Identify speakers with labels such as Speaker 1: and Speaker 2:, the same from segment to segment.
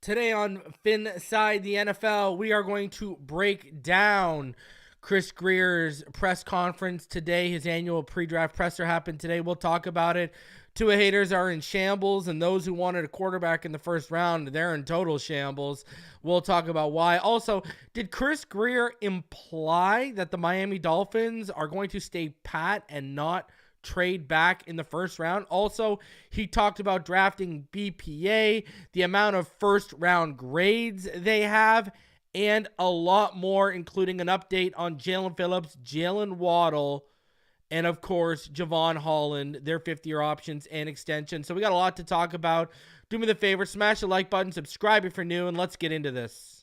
Speaker 1: Today on Phinside The NFL, we are going to break down Chris Grier's press conference today. His annual pre-draft presser happened today. We'll talk about it. Two haters are in shambles, and those who wanted a quarterback in the first round, they're in total shambles. We'll talk about why. Also, did Chris Grier imply that the Miami Dolphins are going to stay pat and not trade back in the first round? Also, he talked about drafting BPA, the amount of first round grades they have, and a lot more, including an update on Jaylen Phillips, Jaylen Waddle, and of course, Jevon Holland, their fifth-year options and extension. So we got a lot to talk about. Do me the favor, smash the like button, subscribe if you're new, and let's get into this.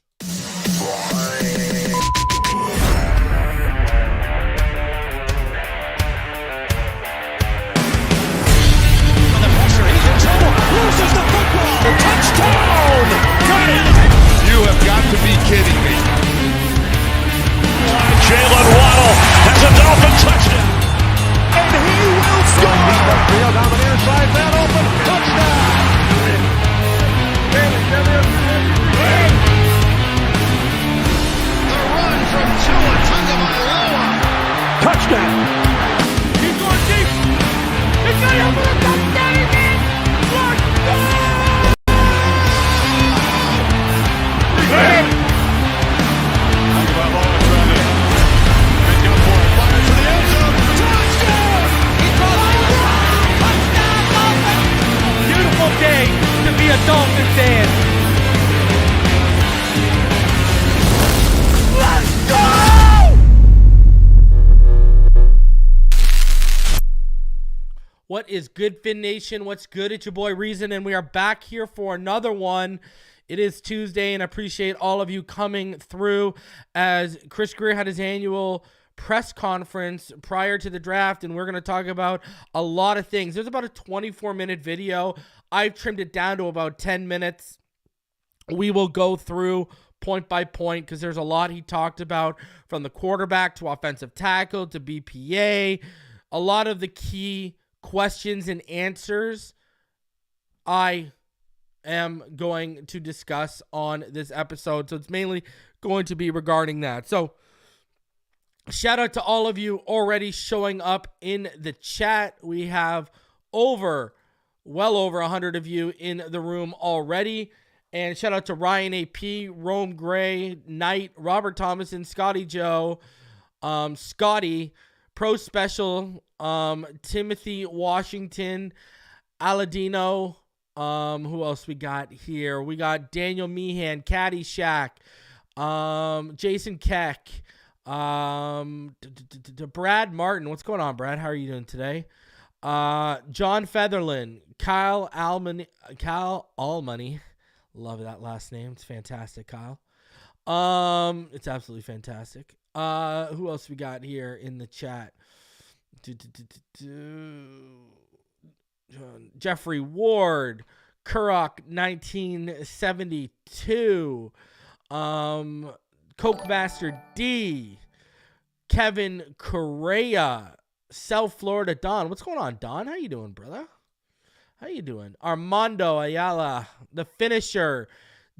Speaker 2: Loses the football. Touchdown! Got it! You have got to be kidding me. Jaylen Waddle has a Dolphin touchdown. And he will score! Deep upfield, on the near side, man open. Touchdown! The run from Tua Tagovailoa. Touchdown! He's going deep. It's going over the touchdown again.
Speaker 1: Beautiful day to be a Dolphins fan. Let's go! What is good, Fin Nation? What's good? It's your boy Reason, and we are back here for another one. It is Tuesday, and I appreciate all of you coming through as Chris Grier had his annual press conference prior to the draft, and we're going to talk about a lot of things. There's about a 24-minute video. I've trimmed it down to about 10 minutes. We will go through point by point because there's a lot he talked about, from the quarterback to offensive tackle to BPA. A lot of the key questions and answers I am going to discuss on this episode. So it's mainly going to be regarding that. So shout out to all of you already showing up in the chat. We have well over 100 of you in the room already. And shout out to Ryan AP, Rome Gray, Knight, Robert Thomason, Scotty Joe, Scotty, Pro Special, Timothy Washington, Aladino. Who else we got here? We got Daniel Meehan, Caddyshack, Jason Keck, Brad Martin. What's going on, Brad? How are you doing today? John Featherland, Kyle Almoney. Love that last name. It's fantastic, Kyle. It's absolutely fantastic. Who else we got here in the chat? Jeffrey Ward, Kurok 1972, Coke Master D, Kevin Correa, South Florida Don. What's going on, Don? How you doing, brother? How you doing? Armando Ayala, the Finisher,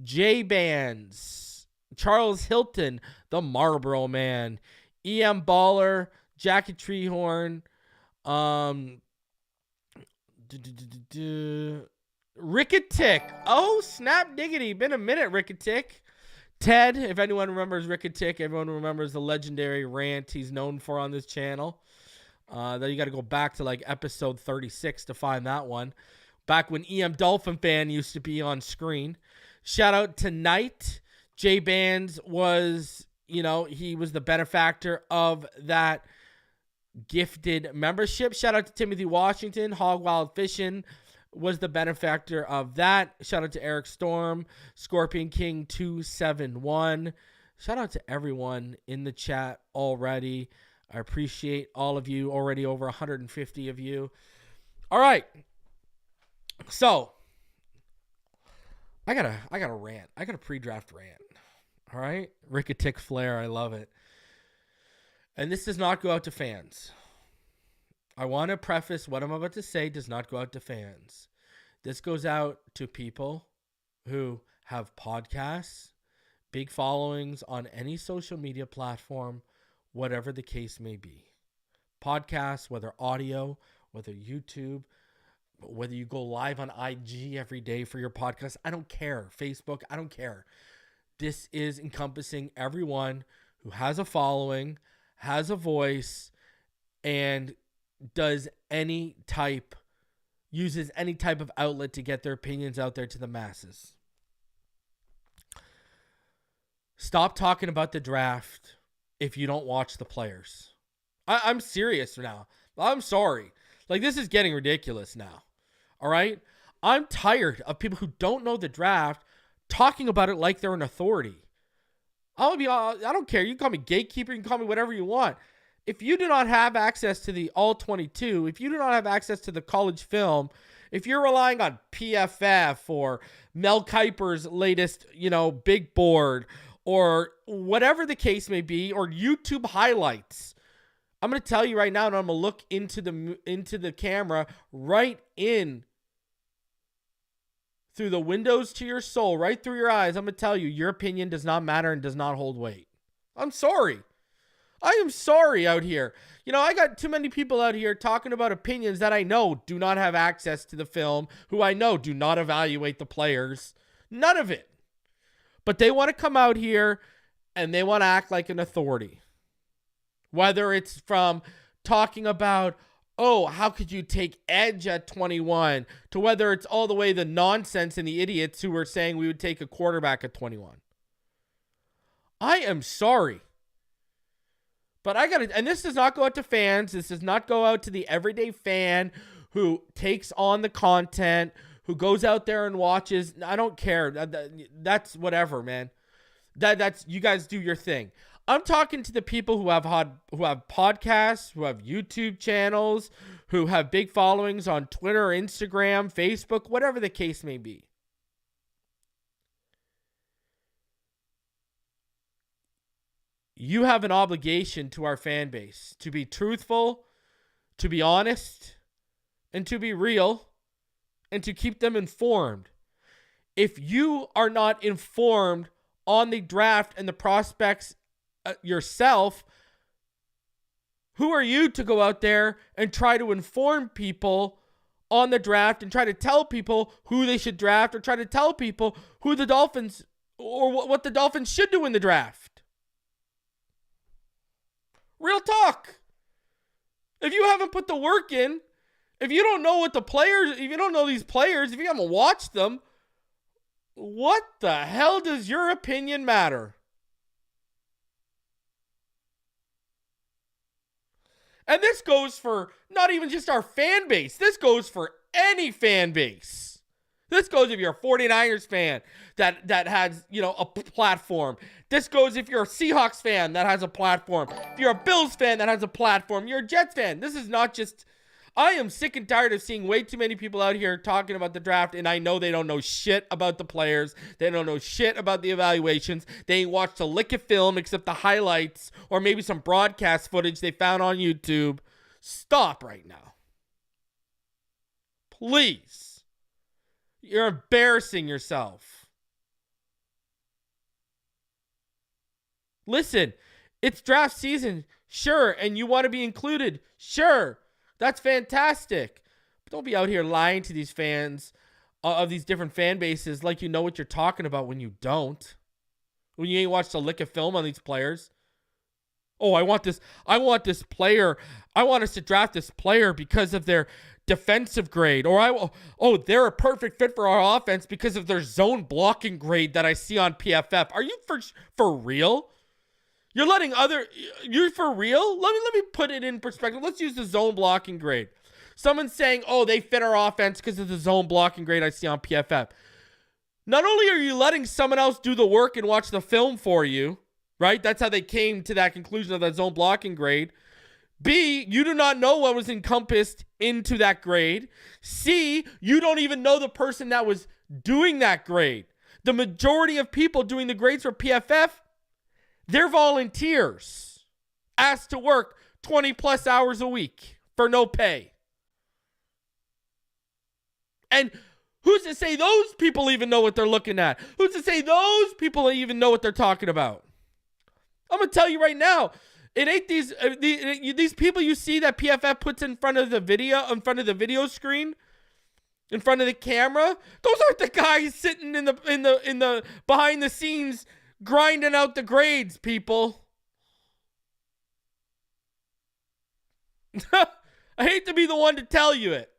Speaker 1: J Bands, Charles Hilton, the Marlboro Man, EM Baller, Jackie Treehorn, Ricketic. Oh, snap diggity. Been a minute, Ricketic. Ted, if anyone remembers Ricketic, everyone remembers the legendary rant he's known for on this channel. Then you got to go back to like episode 36 to find that one. Back when EM Dolphin Fan used to be on screen. Shout out to Knight. J Bands was, he was the benefactor of that gifted membership. Shout out to Timothy Washington. Hog Wild Fishing was the benefactor of that. Shout out to Eric Storm, Scorpion King 271. Shout out to everyone in the chat already. I appreciate all of you. Already over 150 of you. All right. So I got a rant. I got a pre-draft rant. All right. Ricketic flair. I love it. And this does not go out to fans. I want to preface what I'm about to say does not go out to fans. This goes out to people who have podcasts, big followings on any social media platform, whatever the case may be. Podcasts, whether audio, whether YouTube, whether you go live on IG every day for your podcast, I don't care. Facebook, I don't care. This is encompassing everyone who has a following, has a voice, and uses any type of outlet to get their opinions out there to the masses. Stop talking about the draft if you don't watch the players. I'm serious now. I'm sorry. Like, this is getting ridiculous now. All right? I'm tired of people who don't know the draft talking about it like they're an authority. I don't care. You can call me gatekeeper. You can call me whatever you want. If you do not have access to the All-22, if you do not have access to the college film, if you're relying on PFF or Mel Kiper's latest, big board, or whatever the case may be, or YouTube highlights, I'm going to tell you right now, and I'm going to look into the camera right in through the windows to your soul, right through your eyes. I'm going to tell you, your opinion does not matter and does not hold weight. I'm sorry. I am sorry out here. I got too many people out here talking about opinions that I know do not have access to the film, who I know do not evaluate the players. None of it. But they want to come out here and they want to act like an authority. Whether it's from talking about, how could you take edge at 21, to whether it's all the way the nonsense and the idiots who were saying we would take a quarterback at 21. I am sorry. But and this does not go out to fans. This does not go out to the everyday fan who takes on the content, who goes out there and watches. I don't care. That's whatever, man. That's you guys do your thing. I'm talking to the people who have podcasts, who have YouTube channels, who have big followings on Twitter, Instagram, Facebook, whatever the case may be. You have an obligation to our fan base to be truthful, to be honest, and to be real, and to keep them informed. If you are not informed on the draft and the prospects yourself, who are you to go out there and try to inform people on the draft and try to tell people who they should draft, or try to tell people who the Dolphins or what the Dolphins should do in the draft? Real talk. If you haven't put the work in, if you don't know if you don't know these players, if you haven't watched them, what the hell does your opinion matter? And this goes for not even just our fan base. This goes for any fan base. This goes if you're a 49ers fan that has, a platform. This goes if you're a Seahawks fan that has a platform. If you're a Bills fan that has a platform. You're a Jets fan. This is not just... I am sick and tired of seeing way too many people out here talking about the draft, and I know they don't know shit about the players. They don't know shit about the evaluations. They ain't watched a lick of film except the highlights or maybe some broadcast footage they found on YouTube. Stop right now. Please. You're embarrassing yourself. Listen, it's draft season, sure, and you want to be included, sure. That's fantastic. But don't be out here lying to these fans of these different fan bases like you know what you're talking about when you don't. When you ain't watched a lick of film on these players. Oh, I want this player. I want us to draft this player because of their defensive grade. Or they're a perfect fit for our offense because of their zone blocking grade that I see on PFF. Are you for real? You're for real? Let me put it in perspective. Let's use the zone blocking grade. Someone's saying, they fit our offense because of the zone blocking grade I see on PFF. Not only are you letting someone else do the work and watch the film for you, right? That's how they came to that conclusion of that zone blocking grade. B, you do not know what was encompassed into that grade. C, you don't even know the person that was doing that grade. The majority of people doing the grades for PFF, they're volunteers asked to work 20 plus hours a week for no pay. And Who's to say those people even know what they're looking at? Who's to say those people even know what they're talking about? I'm going to tell you right now, it ain't these people you see that PFF puts in front of the video screen, in front of the camera. Those aren't the guys sitting in the behind the scenes grinding out the grades, people. I hate to be the one to tell you it.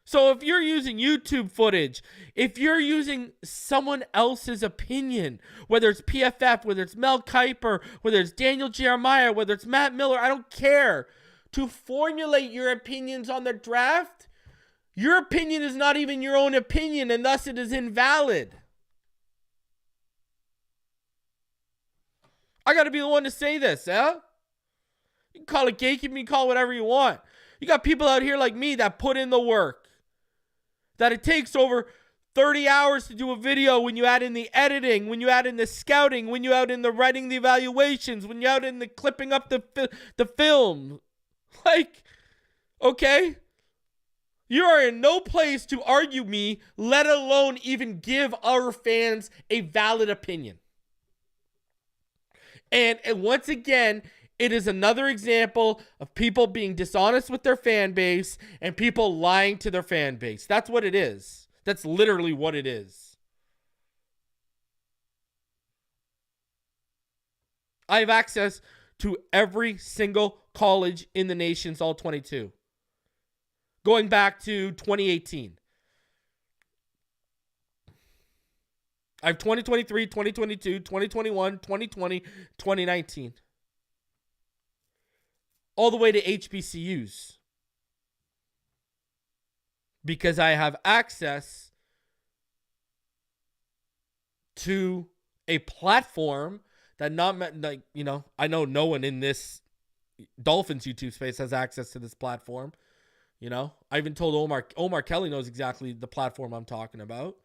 Speaker 1: So if you're using YouTube footage, if you're using someone else's opinion, whether it's PFF, whether it's Mel Kiper, whether it's Daniel Jeremiah, whether it's Matt Miller, I don't care, to formulate your opinions on the draft, your opinion is not even your own opinion, and thus it is invalid. I got to be the one to say this, huh? You can call it gatekeeping, you can call it whatever you want. You got people out here like me that put in the work. That it takes over 30 hours to do a video when you add in the editing, when you add in the scouting, when you add in the writing the evaluations, when you add in the clipping up the film. Like, okay? You are in no place to argue me, let alone even give our fans a valid opinion. And once again, it is another example of people being dishonest with their fan base and people lying to their fan base. That's what it is. That's literally what it is. I have access to every single college in the nation's all 22. Going back to 2018. I have 2023, 2022, 2021, 2020, 2019. All the way to HBCUs. Because I have access to a platform that I know no one in this Dolphins YouTube space has access to this platform. I even told Omar Kelly knows exactly the platform I'm talking about.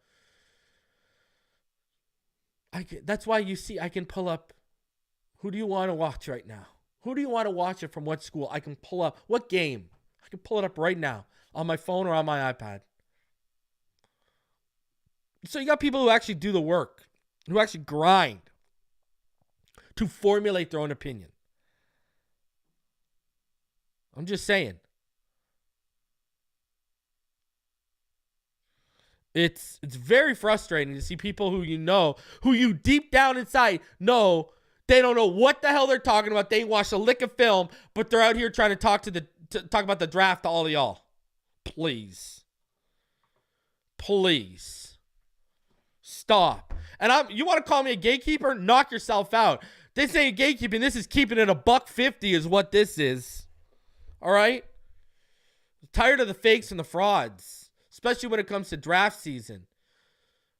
Speaker 1: That's why you see I can pull up, who do you want to watch right now? Who do you want to watch it from what school? I can pull up. What game? I can pull it up right now on my phone or on my iPad. So you got people who actually do the work, who actually grind to formulate their own opinion. I'm just saying. It's very frustrating to see people who you deep down inside know they don't know what the hell they're talking about. They watched a lick of film, but they're out here trying to talk about the draft to all of y'all. Please. Stop. And you want to call me a gatekeeper? Knock yourself out. This ain't gatekeeping. This is keeping it $1.50 is what this is. All right? I'm tired of the fakes and the frauds, especially when it comes to draft season.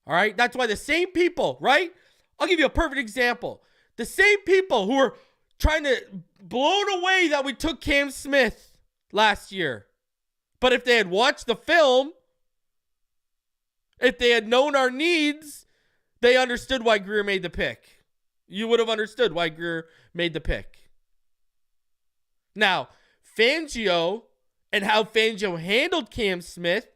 Speaker 1: All right? That's why the same people, right? I'll give you a perfect example. The same people who are trying to blown away that we took Cam Smith last year. But if they had watched the film, if they had known our needs, they understood why Grier made the pick. You would have understood why Grier made the pick. Now, Fangio and how Fangio handled Cam Smith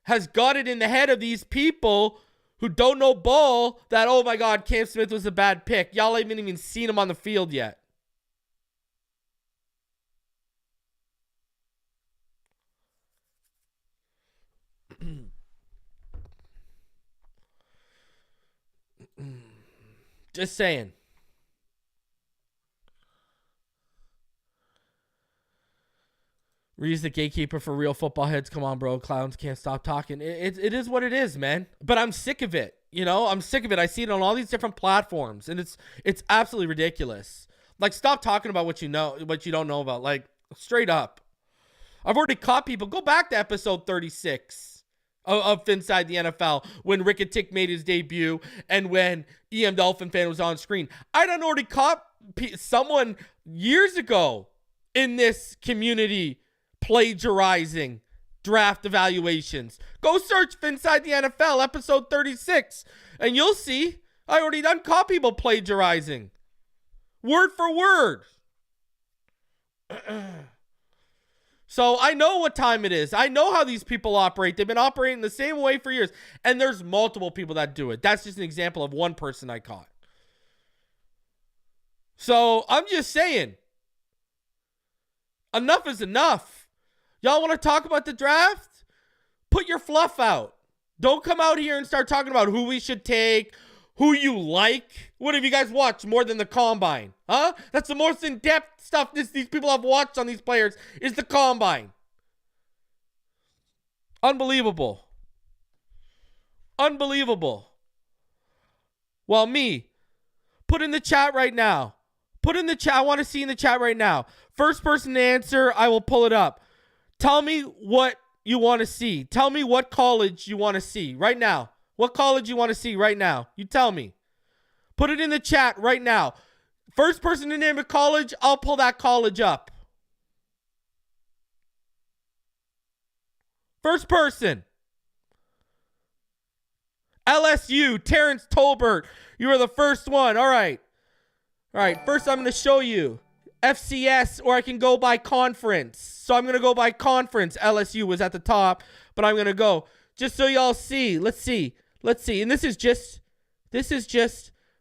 Speaker 1: has got it in the head of these people who don't know ball that, oh my God, Cam Smith was a bad pick. Y'all haven't even seen him on the field yet. Just saying. Reed's the gatekeeper for real football heads. Come on, bro. Clowns can't stop talking. It is what it is, man. But I'm sick of it. I'm sick of it. I see it on all these different platforms, and it's absolutely ridiculous. Like, stop talking about what you don't know about. Like, straight up. I've already caught people. Go back to episode 36 of Phinside The NFL when Rick and Tick made his debut and when EM Dolphin fan was on screen. I done already caught someone years ago in this community plagiarizing draft evaluations. Go search Phinside The NFL episode 36 and you'll see I already done caught people plagiarizing. Word for word. So I know what time it is. I know how these people operate. They've been operating the same way for years. And there's multiple people that do it. That's just an example of one person I caught. So I'm just saying, enough is enough. Y'all want to talk about the draft? Put your fluff out. Don't come out here and start talking about who we should take, who you like. What have you guys watched more than the combine? Huh? That's the most in-depth stuff these people have watched on these players is the combine. Unbelievable. Unbelievable. Well, me, put in the chat right now. Put in the chat. I want to see in the chat right now. First person to answer, I will pull it up. Tell me what you want to see. Tell me what college you want to see right now. What college you want to see right now? You tell me. Put it in the chat right now. First person to name a college, I'll pull that college up. First person. LSU, Terrence Tolbert. You are the first one. All right. All right. First, I'm going to show you FCS, or I can go by conference. So I'm going to go by conference. LSU was at the top, but I'm going to go just so y'all see. Let's see. Let's see. And this is just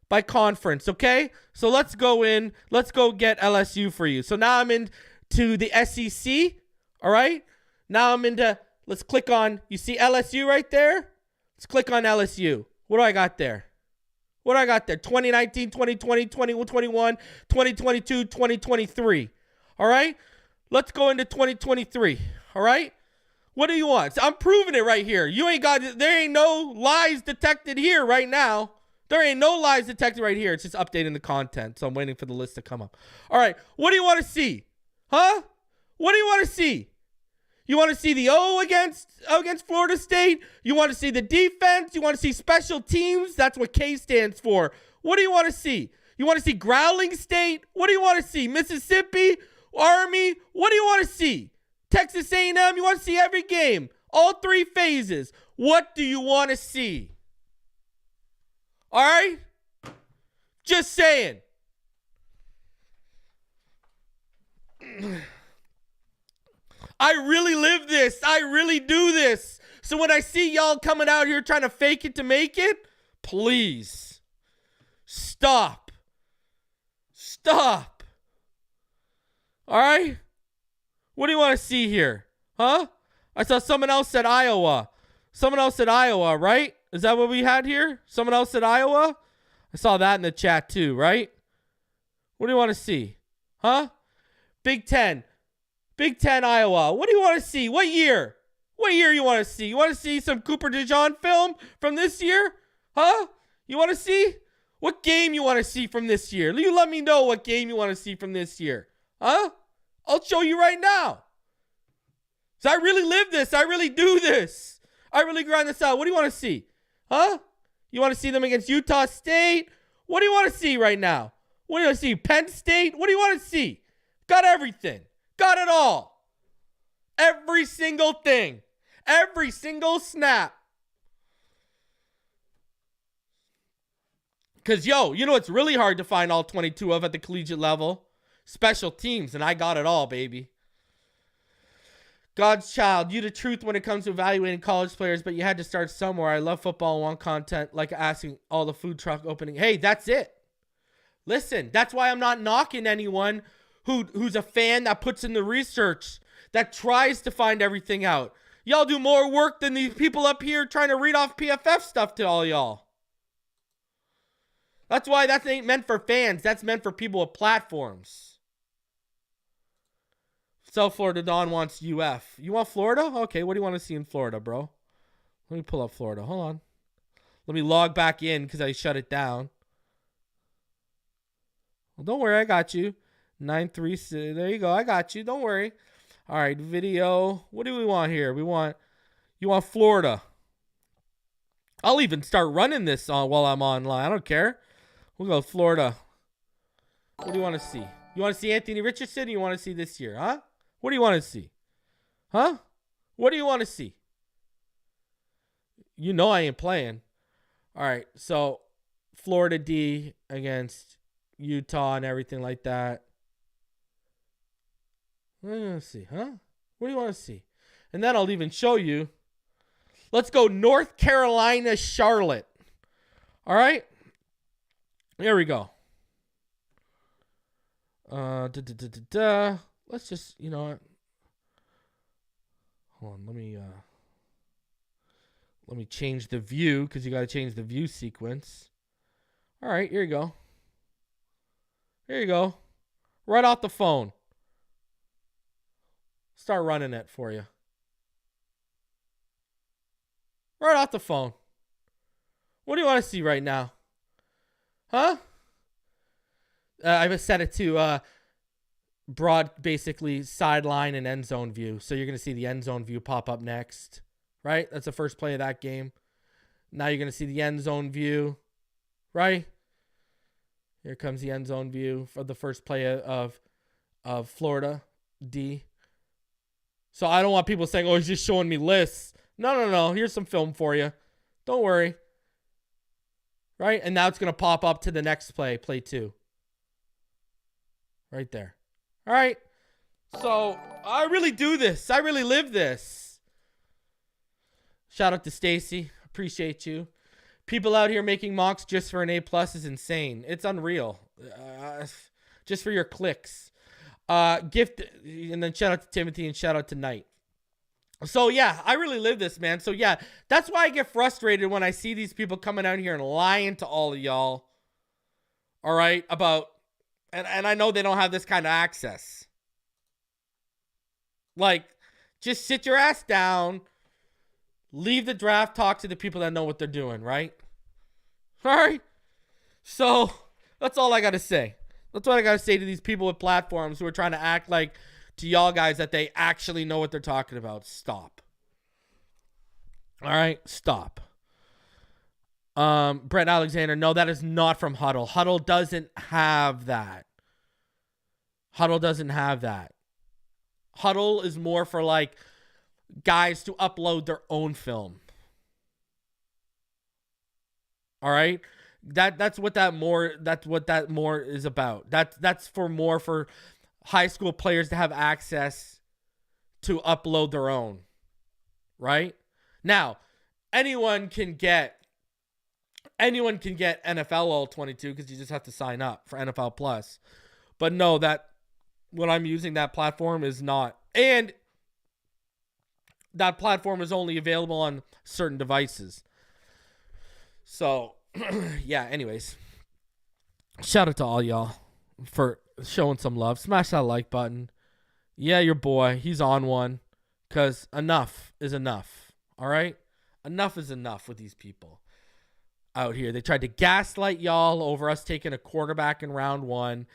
Speaker 1: by conference, okay? So let's go in. Let's go get LSU for you. So now I'm into the SEC, all right? Now I'm into, let's click on, you see LSU right there? Let's click on LSU. What do I got there? What do I got there? 2019, 2020, 2021, 2022, 2023. All right? Let's go into 2023. All right? What do you want? So I'm proving it right here. There ain't no lies detected here right now. There ain't no lies detected right here. It's just updating the content. So I'm waiting for the list to come up. All right. What do you want to see? Huh? What do you want to see? You want to see the O against Florida State? You want to see the defense? You want to see special teams? That's what K stands for. What do you want to see? You want to see Growling State? What do you want to see? Mississippi? Army? What do you want to see? Texas A&M? You want to see every game? All three phases. What do you want to see? All right? Just saying. I really live this. I really do this. So when I see y'all coming out here trying to fake it to make it, please stop. Stop. All right? What do you want to see here? Huh? I saw someone else said Iowa. Someone else said Iowa, right? Is that what we had here? Someone else said Iowa? I saw that in the chat too, right? What do you want to see? Huh? Big Ten. Big Ten, Iowa. What do you want to see? What year? What year you want to see? You want to see some Cooper DeJean film from this year? Huh? You want to see? What game you want to see from this year? You let me know what game you want to see from this year. Huh? I'll show you right now. So I really live this. I really do this. I really grind this out. What do you want to see? Huh? You want to see them against Utah State? What do you want to see right now? What do you want to see? Penn State? What do you want to see? Got everything. Got it all. Every single thing. Every single snap. Because, you know it's really hard to find all 22 of at the collegiate level? Special teams, and I got it all, baby. God's child, you the truth when it comes to evaluating college players, but you had to start somewhere. I love football and want content like asking all the food truck opening. Hey, that's it. Listen, that's why I'm not knocking anyone who's a fan that puts in the research, that tries to find everything out. Y'all do more work than these people up here trying to read off PFF stuff to all y'all. That's why that ain't meant for fans. That's meant for people with platforms. South Florida Don wants UF. You want Florida? Okay, what do you want to see in Florida, bro? Let me pull up Florida. Hold on. Let me log back in because I shut it down. Well, don't worry, I got you. 936. There you go. I got you. Don't worry. All right, video. What do we want here? You want Florida. I'll even start running this on while I'm online. I don't care. We'll go Florida. What do you want to see? You want to see Anthony Richardson? Or you want to see this year, huh? What do you want to see? Huh? What do you want to see? You know I ain't playing. All right, so Florida D against Utah and everything like that. Let's see, huh? What do you want to see? And then I'll even show you. Let's go North Carolina, Charlotte. All right. There we go. Let's just, you know what? Hold on. Let me change the view because you got to change the view sequence. All right. Here you go. Here you go. Right off the phone. Start running it for you. Right off the phone. What do you want to see right now? Huh? I've set it to broad, basically sideline and end zone view. So you're going to see the end zone view pop up next. Right? That's the first play of that game. Now you're going to see the end zone view. Right? Here comes the end zone view for the first play of Florida D. So I don't want people saying, oh, he's just showing me lists. No. Here's some film for you. Don't worry. Right? And now it's going to pop up to the next play 2. Right there. All right. So I really do this. I really live this. Shout out to Stacy. Appreciate you. People out here making mocks just for an A+ is insane. It's unreal. Just for your clicks. Gift, and then shout out to Timothy and shout out to Knight. So yeah, I really live this, man. So yeah, that's why I get frustrated when I see these people coming out here and lying to all of y'all. All right, about, and I know they don't have this kind of access. Like, just sit your ass down. Leave the draft talk to the people that know what they're doing, right? All right. So that's all I got to say. That's what I got to say to these people with platforms who are trying to act like to y'all guys that they actually know what they're talking about. Stop. All right. Stop. Brett Alexander. No, that is not from Huddle. Huddle doesn't have that. Huddle doesn't have that. Huddle is more for like guys to upload their own film. All right? That's what that more is about. That's for more for high school players to have access to upload their own. Right? Now, anyone can get NFL All 22 because you just have to sign up for NFL Plus. But no, that when I'm using that platform is not, and that platform is only available on certain devices. So, yeah, anyways. Shout out to all y'all for showing some love. Smash that like button. Yeah, your boy, he's on one. Because enough is enough. All right? Enough is enough with these people out here. They tried to gaslight y'all over us taking a quarterback in round 1.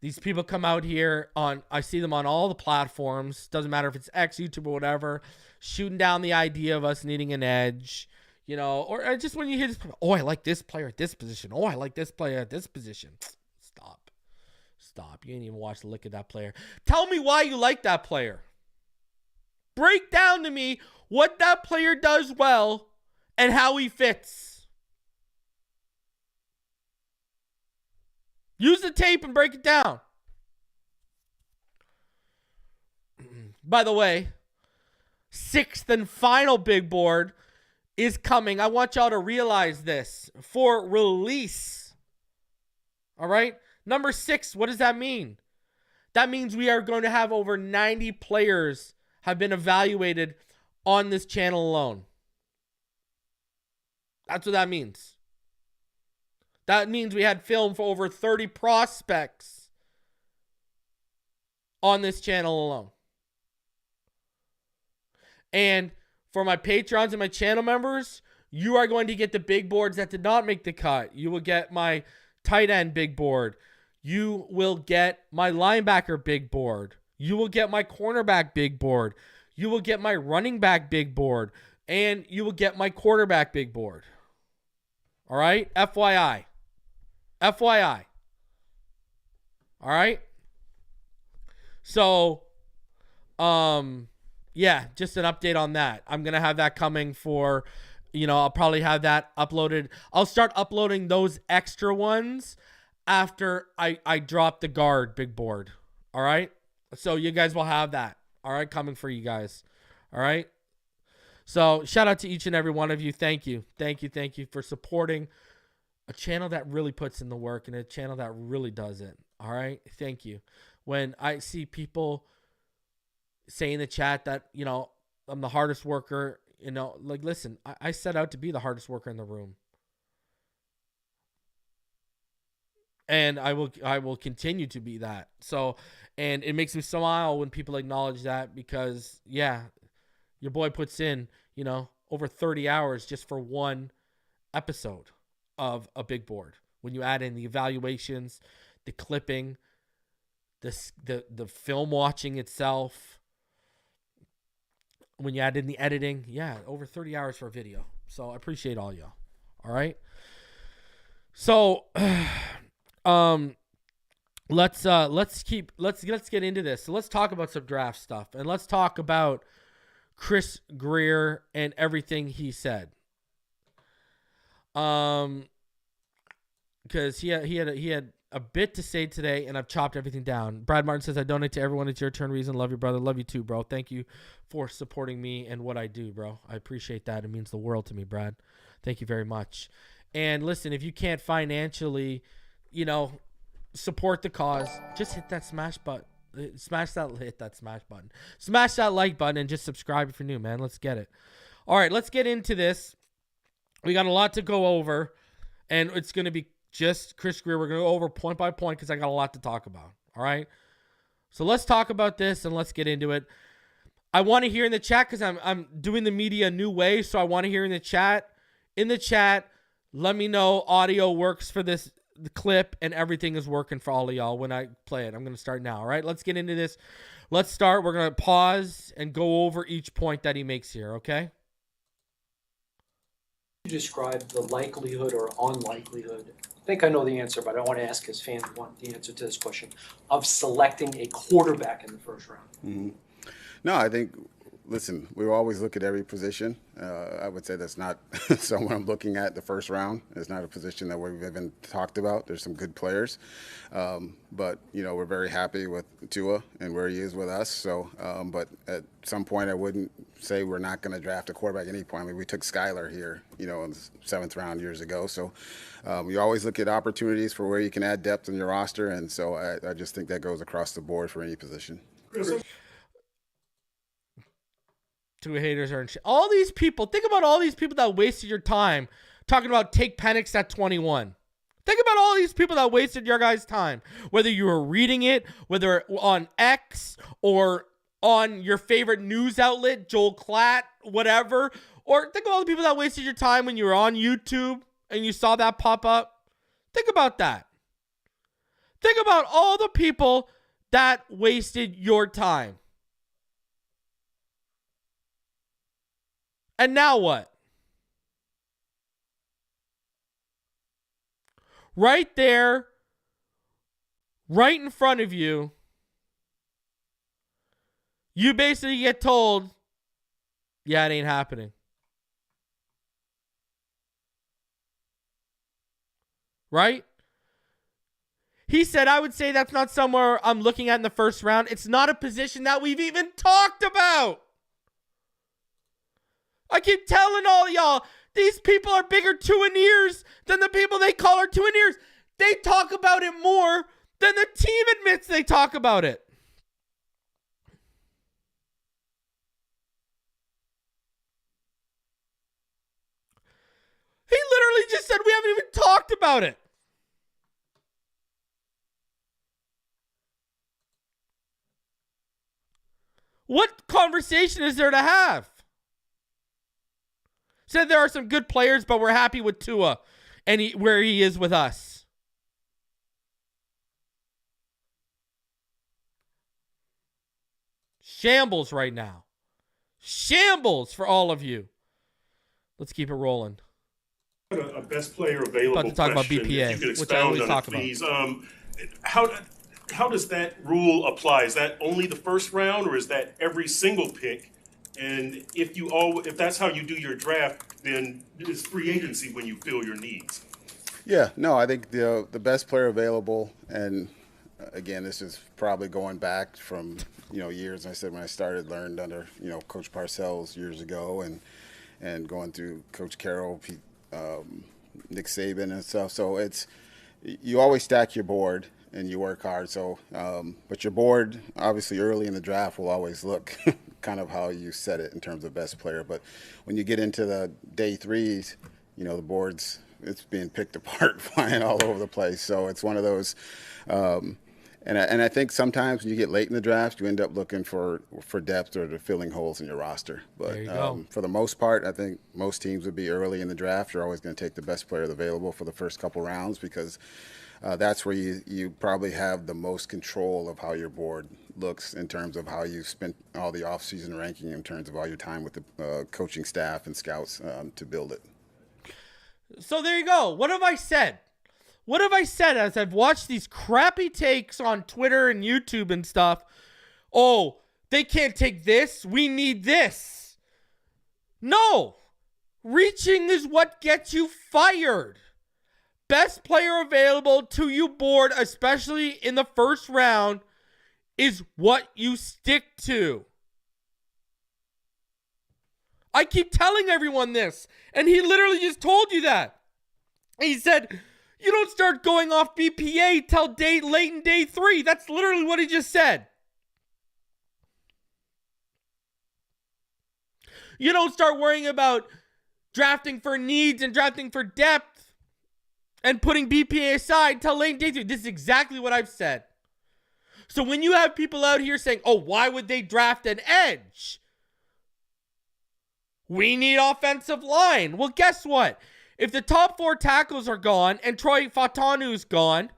Speaker 1: These people come out here I see them on all the platforms. Doesn't matter if it's X, YouTube, or whatever. Shooting down the idea of us needing an edge. You know, or just when you hear this, oh, I like this player at this position. Oh, I like this player at this position. Stop. You ain't even watched the lick of that player. Tell me why you like that player. Break down to me what that player does well and how he fits. Use the tape and break it down. By the way, 6th and final big board is coming. I want y'all to realize this for release. All right? Number 6, what does that mean? That means we are going to have over 90 players have been evaluated on this channel alone. That's what that means. That means we had film for over 30 prospects on this channel alone. And for my Patreons and my channel members, you are going to get the big boards that did not make the cut. You will get my tight end big board. You will get my linebacker big board. You will get my cornerback big board. You will get my running back big board. And you will get my quarterback big board. All right? FYI. All right? So, yeah, just an update on that. I'm going to have that coming for, I'll probably have that uploaded. I'll start uploading those extra ones after I drop the guard big board. All right? So you guys will have that. all right, coming for you guys. All right. So shout out to each and every one of you. Thank you for supporting a channel that really puts in the work and a channel that really does it. All right. Thank you. When I see people say in the chat that, you know, I'm the hardest worker, you know, like, listen, I set out to be the hardest worker in the room. And I will continue to be that. So, and it makes me smile when people acknowledge that because, yeah, your boy puts in, you know, over 30 hours just for one episode of a big board. When you add in the evaluations, the clipping, the film watching itself, when you add in the editing, yeah, over 30 hours for a video. So I appreciate all y'all. All right. So, let's get into this. So let's talk about some draft stuff and let's talk about Chris Grier and everything he said. Because he had a bit to say today, and I've chopped everything down. Brad Martin says, I donate to everyone. It's your turn, Reason. Love you, brother. Love you too, bro. Thank you for supporting me and what I do, bro. I appreciate that. It means the world to me, Brad. Thank you very much. And listen, if you can't financially, you know, support the cause, just hit that smash button. Hit that smash button. Smash that like button and just subscribe if you're new, man. Let's get it. All right, let's get into this. We got a lot to go over, and it's going to be just Chris Grier. We're going to go over point by point because I got a lot to talk about. All right? So let's talk about this, and let's get into it. I want to hear in the chat because I'm doing the media a new way, so I want to hear in the chat. In the chat, let me know audio works for this the clip and everything is working for all of y'all when I play it. I'm going to start now. All right, let's get into this. Let's start. We're going to pause and go over each point that he makes here. Okay.
Speaker 3: You describe the likelihood or unlikelihood. I think I know the answer, but I want to ask his fans want the answer to this question of selecting a quarterback in the first round.
Speaker 4: Mm-hmm. No, I think, listen, we always look at every position. I would say that's not someone I'm looking at the first round. It's not a position that we've even talked about. There's some good players. But, you know, we're very happy with Tua and where he is with us. So, but at some point I wouldn't say we're not going to draft a quarterback at any point. I mean, we took Skyler here, you know, in the 7th round years ago. So you always look at opportunities for where you can add depth in your roster. And so I just think that goes across the board for any position.
Speaker 1: Two haters are in shit. All these people, think about all these people that wasted your time talking about take Penix at 21. Think about all these people that wasted your guys' time. Whether you were reading it, whether on X or on your favorite news outlet, Joel Klatt, whatever. Or think of all the people that wasted your time when you were on YouTube and you saw that pop up. Think about that. Think about all the people that wasted your time. And now what? Right there, right in front of you, you basically get told, yeah, it ain't happening. Right? He said, I would say that's not somewhere I'm looking at in the first round. It's not a position that we've even talked about. I keep telling all y'all, these people are bigger two-and-ears than the people they call are two-and-ears. They talk about it more than the team admits they talk about it. He literally just said we haven't even talked about it. What conversation is there to have? Said there are some good players, but we're happy with Tua and where he is with us. Shambles right now. Shambles for all of you. Let's keep it rolling.
Speaker 5: A best player available.
Speaker 1: About to talk about BPA, which I always talk about.
Speaker 5: How does that rule apply? Is that only the first round, or is that every single pick? And if that's how you do your draft, then it's free agency when you fill your needs.
Speaker 4: Yeah, no, I think the best player available, and again, this is probably going back from, years. I said when I started, learned under, Coach Parcells years ago, and going through Coach Carroll, Nick Saban and stuff. So you always stack your board and you work hard. So, but your board, obviously early in the draft, will always look kind of how you set it in terms of best player. But when you get into the day threes, the board's, it's being picked apart, flying all over the place. So it's one of those. And I think sometimes when you get late in the draft, you end up looking for depth or to filling holes in your roster. But
Speaker 1: There you go.
Speaker 4: for the most part, I think most teams would be early in the draft. You're always going to take the best player available for the first couple rounds because that's where you probably have the most control of how your board looks in terms of how you spent all the offseason ranking, in terms of all your time with the coaching staff and scouts to build it.
Speaker 1: So there you go. What have I said? What have I said as I've watched these crappy takes on Twitter and YouTube and stuff? Oh, they can't take this. We need this. No. Reaching is what gets you fired. Best player available to you board, especially in the first round, is what you stick to. I keep telling everyone this, and he literally just told you that. He said, you don't start going off BPA till late in day 3. That's literally what he just said. You don't start worrying about drafting for needs and drafting for depth and putting BPA aside till late in day 3. This is exactly what I've said. So when you have people out here saying, oh, why would they draft an edge? We need offensive line. Well, guess what? If the top 4 tackles are gone and Troy Fautanu's gone,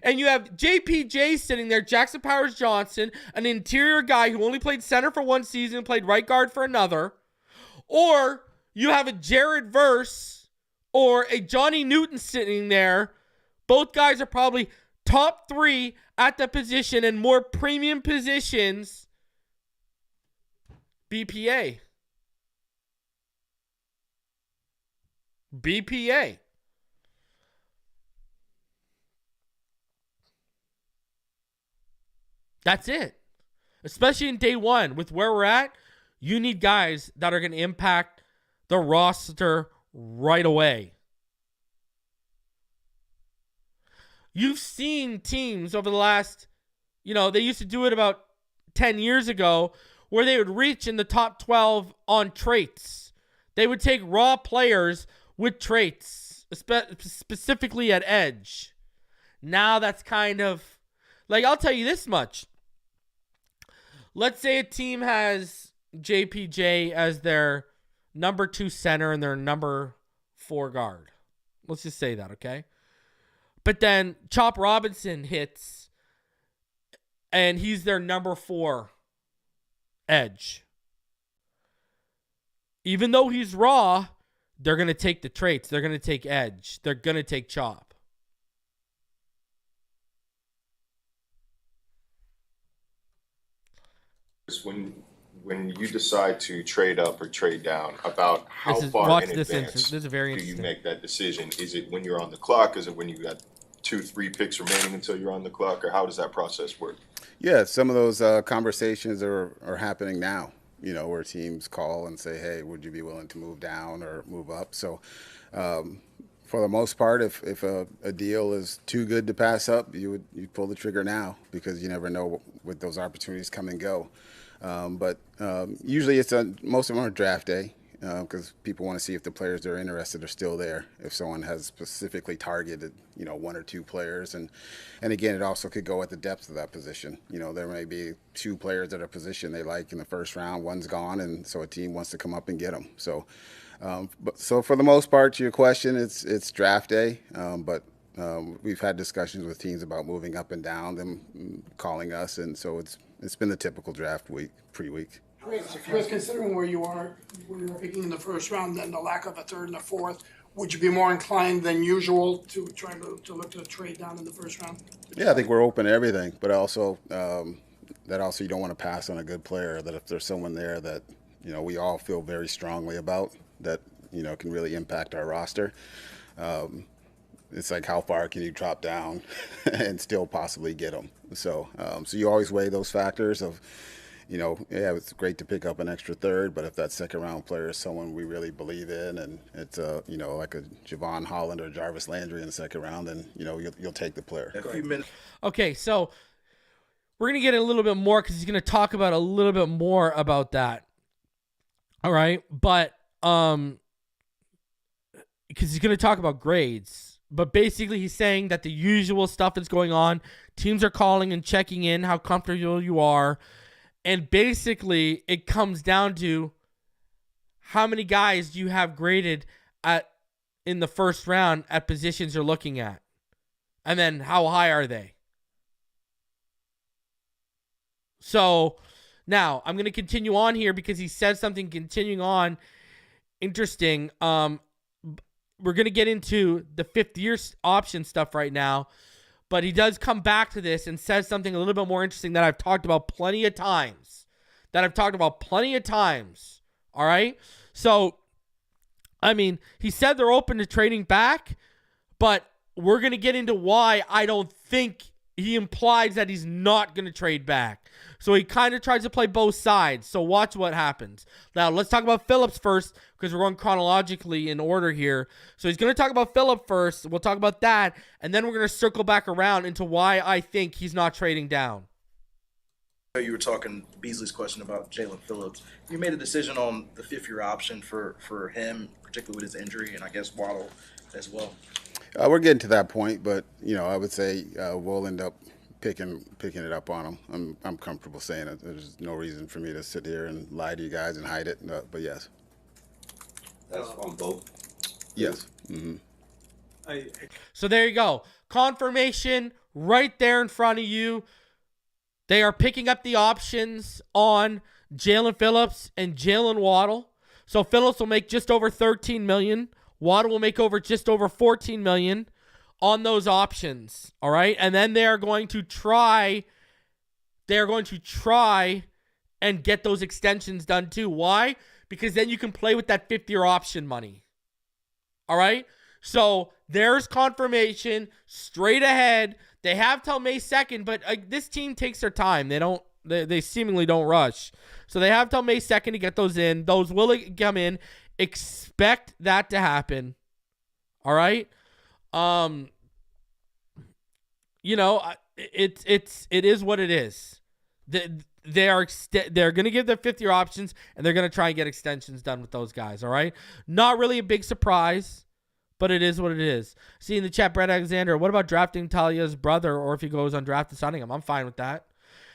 Speaker 1: and you have JPJ sitting there, Jackson Powers-Johnson, an interior guy who only played center for 1 season, played right guard for another, or you have a Jared Verse or a Johnny Newton sitting there, both guys are probably top 3 at the position and more premium positions, BPA. BPA. That's it. Especially in day 1, with where we're at, you need guys that are going to impact the roster right away. You've seen teams over the last, they used to do it about 10 years ago, where they would reach in the top 12 on traits. They would take raw players with traits, specifically at edge. Now that's kind of, I'll tell you this much. Let's say a team has JPJ as their number 2 center and their number 4 guard. Let's just say that, okay? But then Chop Robinson hits, and he's their number 4 edge. Even though he's raw, they're going to take the traits. They're going to take edge. They're going to take Chop.
Speaker 6: When you decide to trade up or trade down, about how far in advance do you make that decision? Is it when you're on the clock? Is it when you got 2-3 picks remaining until you're on the clock? Or how does that process work?
Speaker 4: Yeah, some of those conversations are happening now, where teams call and say, hey, would you be willing to move down or move up? So for the most part, if a deal is too good to pass up, you pull the trigger now, because you never know what those opportunities come and go. But usually most of them are draft day, because people want to see if the players they're interested are still there. If someone has specifically targeted, 1 or 2 players, and again, it also could go at the depth of that position. There may be 2 players at a position they like in the first round, one's gone, and so a team wants to come up and get them. So, so for the most part, to your question, it's draft day, but we've had discussions with teams about moving up and down, them calling us, and so it's been the typical draft week, pre-week.
Speaker 7: Chris, considering where you were picking in the first round, then the lack of a third and a fourth, would you be more inclined than usual to try to look to trade down in the first round?
Speaker 4: Yeah, I think we're open to everything, but also you don't want to pass on a good player. That if there's someone there that we all feel very strongly about, that can really impact our roster. it's like how far can you drop down and still possibly get them. So you always weigh those factors of, yeah, it's great to pick up an extra third, but if that second round player is someone we really believe in, and it's like a Jevon Holland or Jarvis Landry in the second round, then you'll take the player.
Speaker 1: Okay, so we're gonna get a little bit more because he's gonna talk about a little bit more about that. All right, but because he's gonna talk about grades, but basically he's saying that the usual stuff is going on. Teams are calling and checking in how comfortable you are. And basically, it comes down to how many guys do you have graded in the first round at positions you're looking at? And then how high are they? So now I'm going to continue on here because he said something continuing on interesting. We're going to get into the fifth-year option stuff right now. But he does come back to this and says something a little bit more interesting that I've talked about plenty of times. All right? So, I mean, he said they're open to trading back, but we're going to get into why I don't think he implies that he's not going to trade back. So he kind of tries to play both sides. So watch what happens. Now, let's talk about Phillips first because we're going chronologically in order here. So he's going to talk about Phillips first. We'll talk about that. And then we're going to circle back around into why I think he's not trading down.
Speaker 8: You were talking Beasley's question about Jaylen Phillips. You made a decision on the fifth-year option for him, particularly with his injury, and I guess Waddle as well.
Speaker 4: We're getting to that point, but I would say we'll end up picking it up on him. I'm comfortable saying it. There's no reason for me to sit here and lie to you guys and hide it. But yes.
Speaker 9: That's on both.
Speaker 4: Yes. Mm-hmm.
Speaker 1: So there you go. Confirmation right there in front of you. They are picking up the options on Jaylen Phillips and Jaylen Waddle. So Phillips will make just over $13 million. Waddle will make just over $14 million on those options. All right. And then they're going to try and get those extensions done too. Why? Because then you can play with that fifth-year option money. All right. So there's confirmation straight ahead. They have till May 2nd, but this team takes their time. They seemingly don't rush. So they have till May 2nd to get those in. Those will come in. Expect that to happen. All right. It is what it is. They're going to give their fifth-year options, and they're going to try and get extensions done with those guys. All right. Not really a big surprise, but it is what it is. See in the chat, Brett Alexander, what about drafting Talia's brother, or if he goes undrafted, signing him? I'm fine with that.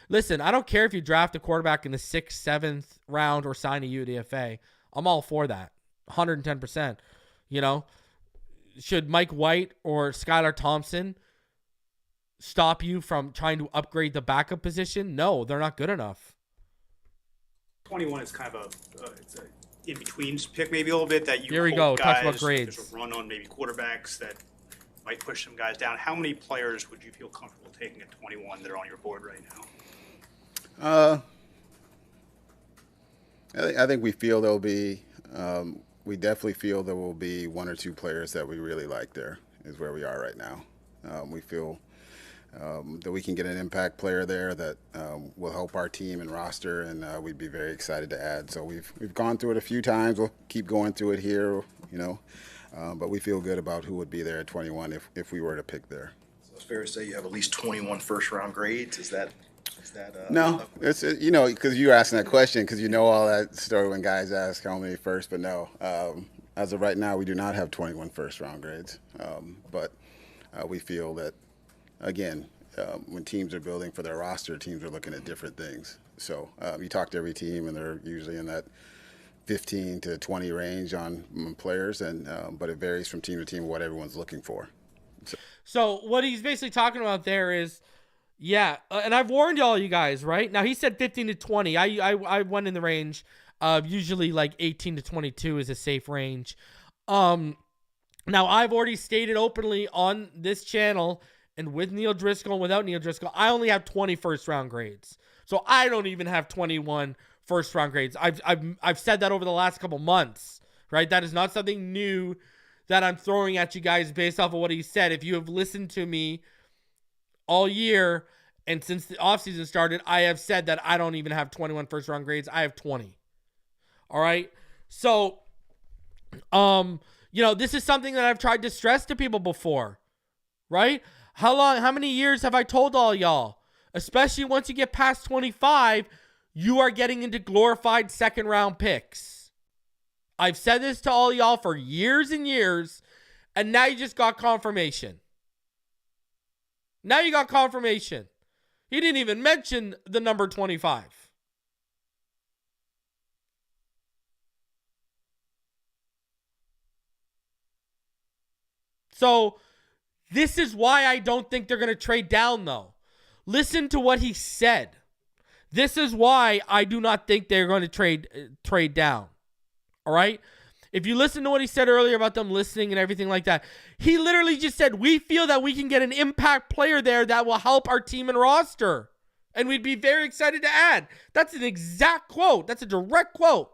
Speaker 1: Listen, I don't care if you draft a quarterback in the 6th, 7th round or sign a UDFA. I'm all for that. 110%. Should Mike White or Skylar Thompson stop you from trying to upgrade the backup position? No, they're not good enough.
Speaker 10: 21 is kind of it's a in-between pick maybe a little bit that you
Speaker 1: Here we go.
Speaker 10: Guys,
Speaker 1: talk about grades.
Speaker 10: There's a run on maybe quarterbacks that might push some guys down. How many players would you feel comfortable taking at 21 that are on your board right now?
Speaker 4: I think we feel there'll be we definitely feel there will be one or two players that we really like. There is where we are right now. We feel that we can get an impact player there that will help our team and roster, and we'd be very excited to add. So we've gone through it a few times. We'll keep going through it here, but we feel good about who would be there at 21 if we were to pick there.
Speaker 8: So it's fair to say you have at least 21 first-round grades. Is that
Speaker 4: no, it's because you were asking that question because all that story when guys ask how many first, but no. As of right now, we do not have 21 first-round grades, but we feel that, again, when teams are building for their roster, teams are looking at different things. So you talk to every team, and they're usually in that 15 to 20 range on players, but it varies from team to team what everyone's looking for.
Speaker 1: So what he's basically talking about there is, and I've warned all you guys, right? Now, he said 15 to 20. I went in the range of usually like 18 to 22 is a safe range. Now, I've already stated openly on this channel and with Neil Driscoll and without Neil Driscoll, I only have 20 first-round grades. So I don't even have 21 first-round grades. I've said that over the last couple months, right? That is not something new that I'm throwing at you guys based off of what he said. If you have listened to me all year and since the offseason started, I have said that I don't even have 21 first-round grades. I have 20. All right? So, this is something that I've tried to stress to people before, right? How many years have I told all y'all? Especially once you get past 25, you are getting into glorified second-round picks. I've said this to all y'all for years and years, and now you just got confirmation. Now you got confirmation. He didn't even mention the number 25. So, this is why I don't think they're going to trade down, though. Listen to what he said. This is why I do not think they're going to trade down. All right? If you listen to what he said earlier about them listening and everything like that, he literally just said, we feel that we can get an impact player there that will help our team and roster. And we'd be very excited to add. That's an exact quote. That's a direct quote.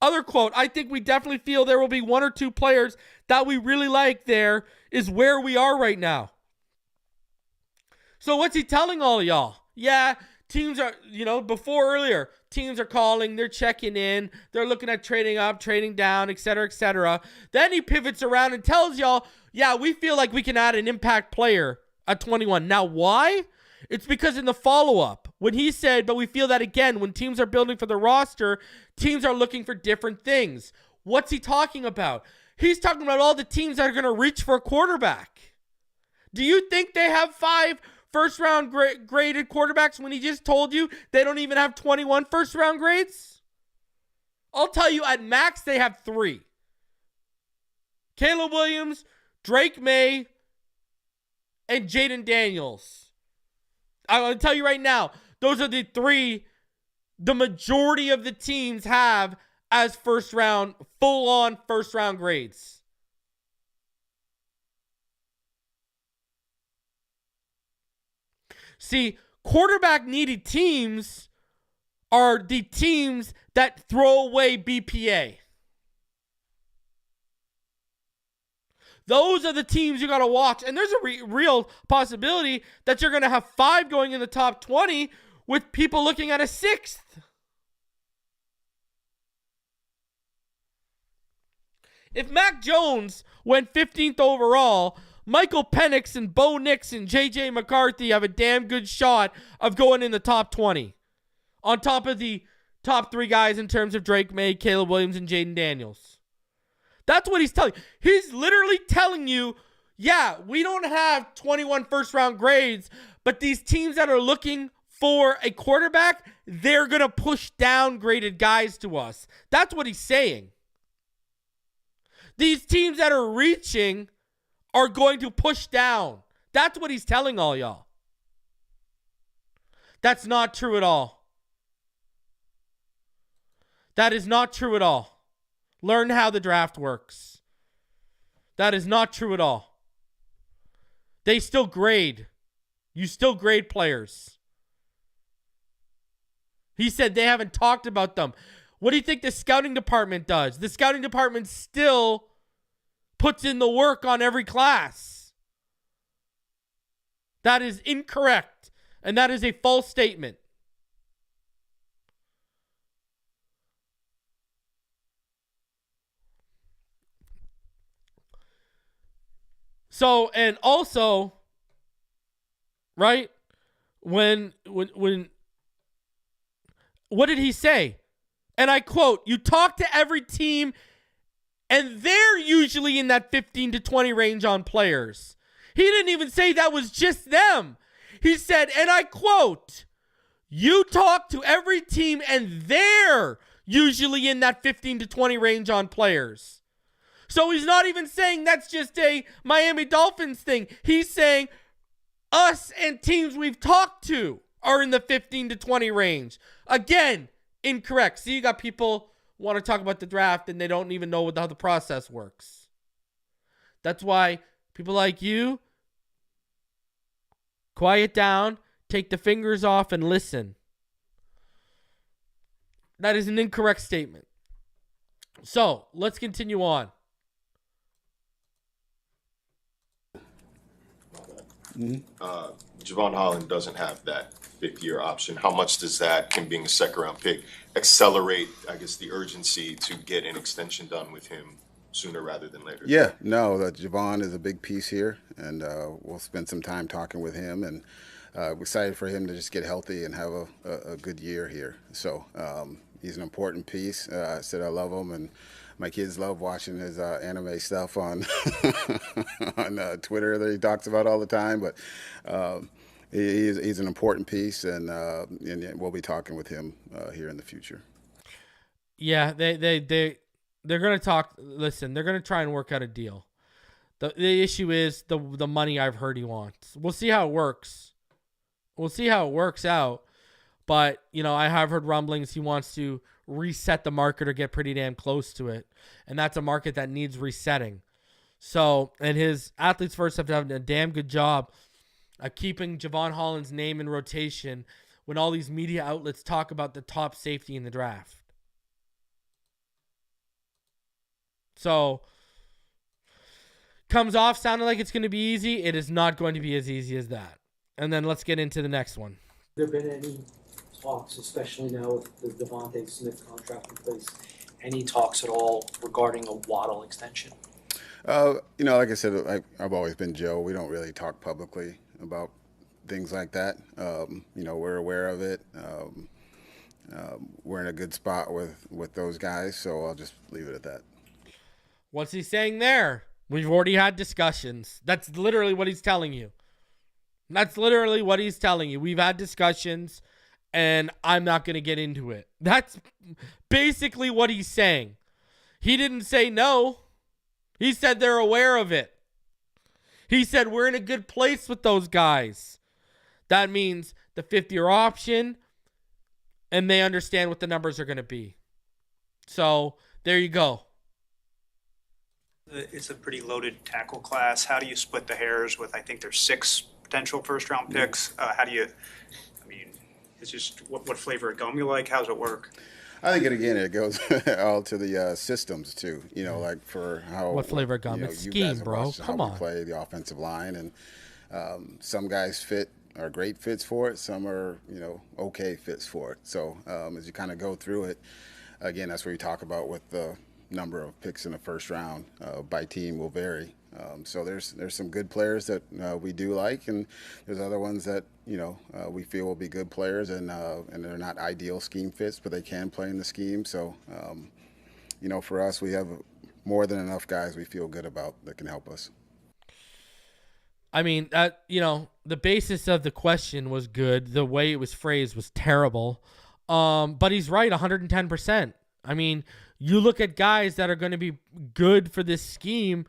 Speaker 1: Other quote, I think we definitely feel there will be one or two players that we really like there is where we are right now. So what's he telling all of y'all? Yeah, teams are, before earlier, teams are calling, they're checking in, they're looking at trading up, trading down, etc., etc. Then he pivots around and tells y'all, yeah, we feel like we can add an impact player at 21. Now, why? It's because in the follow-up, when he said, but we feel that again, when teams are building for the roster, teams are looking for different things. What's he talking about? He's talking about all the teams that are going to reach for a quarterback. Do you think they have 5 first-round graded quarterbacks when he just told you they don't even have 21 first-round grades? I'll tell you, at max, they have 3. Caleb Williams, Drake May, and Jayden Daniels. I'm going to tell you right now, those are the 3 the majority of the teams have as first-round, full-on first-round grades. See, quarterback-needy teams are the teams that throw away BPA. Those are the teams you got to watch. And there's a real possibility that you're going to have 5 going in the top 20 with people looking at a 6th. If Mac Jones went 15th overall, Michael Penix and Bo Nix and J.J. McCarthy have a damn good shot of going in the top 20. On top of the top 3 guys in terms of Drake May, Caleb Williams, and Jayden Daniels. That's what he's telling you. He's literally telling you, yeah, we don't have 21 first-round grades, but these teams that are looking for a quarterback, they're going to push downgraded guys to us. That's what he's saying. These teams that are reaching are going to push down. That's what he's telling all y'all. That's not true at all. That is not true at all. Learn how the draft works. That is not true at all. They still grade. You still grade players. He said they haven't talked about them. What do you think the scouting department does? The scouting department still puts in the work on every class. That is incorrect. And that is a false statement. So, and also, right, when, what did he say? And I quote, you talk to every team, and they're usually in that 15 to 20 range on players. He didn't even say that was just them. He said, and I quote, you talk to every team, and they're usually in that 15 to 20 range on players. So he's not even saying that's just a Miami Dolphins thing. He's saying us and teams we've talked to are in the 15 to 20 range. Again, incorrect. See, you got people want to talk about the draft and they don't even know how the process works. That's why people like you, quiet down, take the fingers off and listen. That is an incorrect statement. So, let's continue on.
Speaker 6: Jevon Holland doesn't have that fifth-year option. How much does that, him being a second-round pick, accelerate, I guess, the urgency to get an extension done with him sooner rather than later?
Speaker 4: Yeah, no, Jevon is a big piece here, and we'll spend some time talking with him, and we're excited for him to just get healthy and have a good year here. So he's an important piece. I said I love him, and my kids love watching his anime stuff on on Twitter that he talks about all the time. But he's an important piece, and we'll be talking with him here in the future.
Speaker 1: Yeah, they're gonna talk. Listen, they're gonna try and work out a deal. The issue is the money I've heard he wants. We'll see how it works. We'll see how it works out. But, I have heard rumblings he wants to reset the market or get pretty damn close to it. And that's a market that needs resetting. So, and his athletes first have to have a damn good job of keeping Jevon Holland's name in rotation when all these media outlets talk about the top safety in the draft. So, comes off sounding like it's going to be easy. It is not going to be as easy as that. And then let's get into the next one.
Speaker 3: Have there been any talks, especially now with the Devonta Smith contract in place, any talks at all regarding a Waddle extension?
Speaker 4: Like I said, I've always been Joe. We don't really talk publicly about things like that. We're aware of it. We're in a good spot with those guys, so I'll just leave it at that.
Speaker 1: What's he saying there? We've already had discussions. That's literally what he's telling you. That's literally what he's telling you. We've had discussions, and I'm not going to get into it. That's basically what he's saying. He didn't say no. He said they're aware of it. He said we're in a good place with those guys. That means the fifth-year option, and they understand what the numbers are going to be. So there you go.
Speaker 10: It's a pretty loaded tackle class. How do you split the hairs with, I think there's 6 potential first-round picks? It's just what flavor of gum you like? How does it work?
Speaker 4: I think, it goes all to the systems, too. Like for how...
Speaker 1: What flavor of gum? It's scheme, bro. Come on.
Speaker 4: We play the offensive line, and some guys are great fits for it. Some are, okay fits for it. So as you kind of go through it, again, that's what we talk about with the number of picks in the first round by team will vary. So there's some good players that we do like, and there's other ones that we feel will be good players, and they're not ideal scheme fits, but they can play in the scheme. So for us, we have more than enough guys we feel good about that can help us.
Speaker 1: I mean, the basis of the question was good. The way it was phrased was terrible. But he's right, 110%. I mean, you look at guys that are going to be good for this scheme,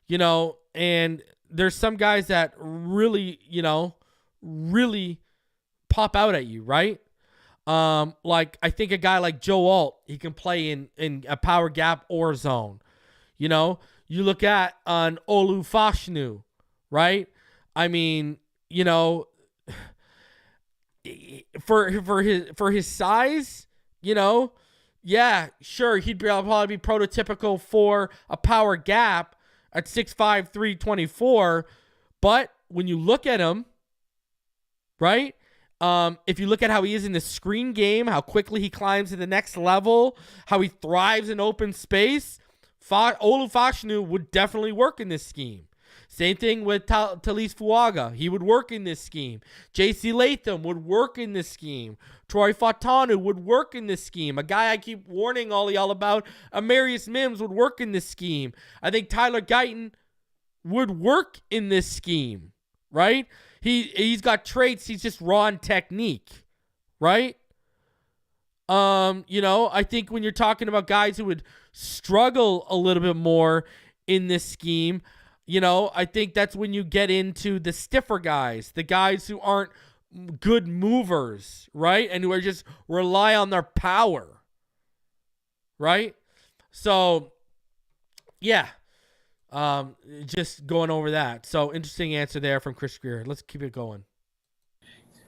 Speaker 1: and there's some guys that really, really pop out at you, right? Like I think a guy like Joe Alt, he can play in a power gap or zone. You look at an Olu Fashanu, right? I mean, for his size, yeah, sure, he'd probably be prototypical for a power gap at 6'5", 324. But when you look at him, right, if you look at how he is in the screen game, how quickly he climbs to the next level, how he thrives in open space, Olu Fashanu would definitely work in this scheme. Same thing with Talise Fuaga. He would work in this scheme. J.C. Latham would work in this scheme. Troy Fautanu would work in this scheme. A guy I keep warning all y'all about, Amarius Mims, would work in this scheme. I think Tyler Guyton would work in this scheme, right? He's got traits. He's just raw in technique, right? I think when you're talking about guys who would struggle a little bit more in this scheme, I think that's when you get into the stiffer guys, the guys who aren't good movers, right? And who are just rely on their power, right? So, yeah, just going over that. So, interesting answer there from Chris Grier. Let's keep it going.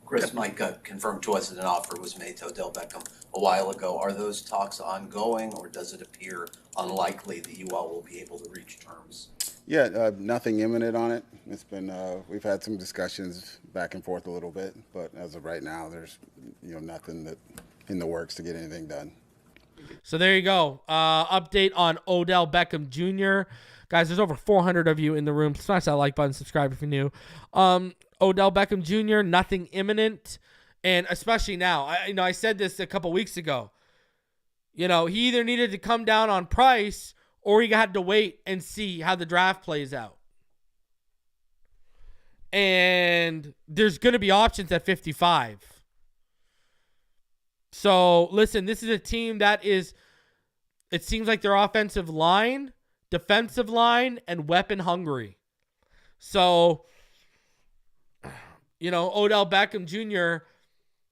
Speaker 11: Chris, Mike confirmed to us that an offer was made to Odell Beckham a while ago. Are those talks ongoing, or does it appear unlikely that you all will be able to reach terms?
Speaker 4: Yeah, nothing imminent on it. It's been we've had some discussions back and forth a little bit, but as of right now, there's nothing that in the works to get anything done.
Speaker 1: So there you go. Update on Odell Beckham Jr. Guys, there's over 400 of you in the room. Smash that like button, subscribe if you're new. Odell Beckham Jr., nothing imminent. And especially now, I said this a couple weeks ago. He either needed to come down on price or he had to wait and see how the draft plays out. And there's going to be options at 55. So, listen, this is a team that is, it seems like their offensive line, defensive line, and weapon hungry. So, Odell Beckham Jr.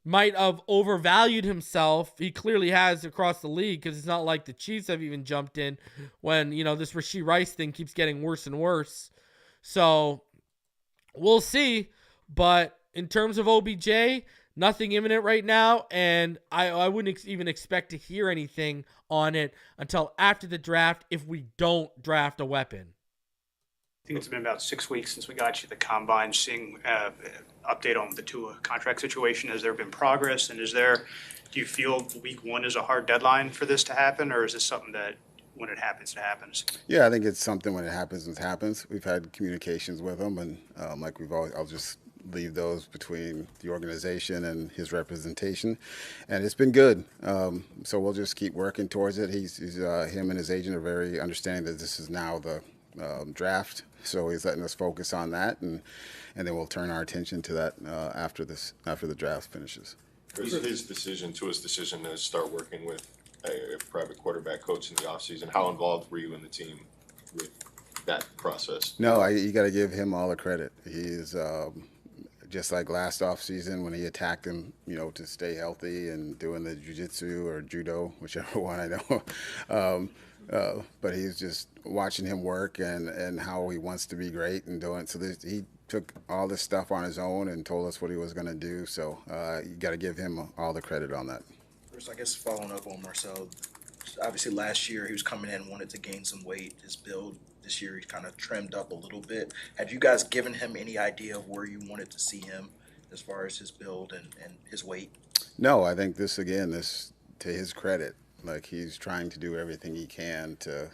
Speaker 1: might have overvalued himself. He clearly has across the league because it's not like the Chiefs have even jumped in when, this Rashee Rice thing keeps getting worse and worse. So, we'll see. But in terms of OBJ, nothing imminent right now, and I wouldn't even expect to hear anything on it until after the draft if we don't draft a weapon.
Speaker 10: I think it's been about 6 weeks since we got you the combine, seeing update on the Tua contract situation. Has there been progress, and do you feel week 1 is a hard deadline for this to happen, or is this something that when it happens, it happens?
Speaker 4: Yeah, I think it's something when it happens, it happens. We've had communications with him, and like we've always, I'll just leave those between the organization and his representation, and it's been good. So we'll just keep working towards it. He's him and his agent are very understanding that this is now the draft, so he's letting us focus on that, and then we'll turn our attention to that after the draft finishes.
Speaker 6: His decision to start working with a private quarterback coach in the offseason. How involved were you in the team with that process?
Speaker 4: No, you got to give him all the credit. He's just like last offseason when he attacked him, to stay healthy and doing the jiu-jitsu or judo, whichever one I know. But he's just watching him work and how he wants to be great and doing. So he took all this stuff on his own and told us what he was going to do. So you got to give him all the credit on that.
Speaker 8: First, I guess following up on Marcel, obviously last year he was coming in, wanted to gain some weight. His build this year, he kind of trimmed up a little bit. Have you guys given him any idea of where you wanted to see him as far as his build and his weight?
Speaker 4: No, I think this to his credit, like he's trying to do everything he can to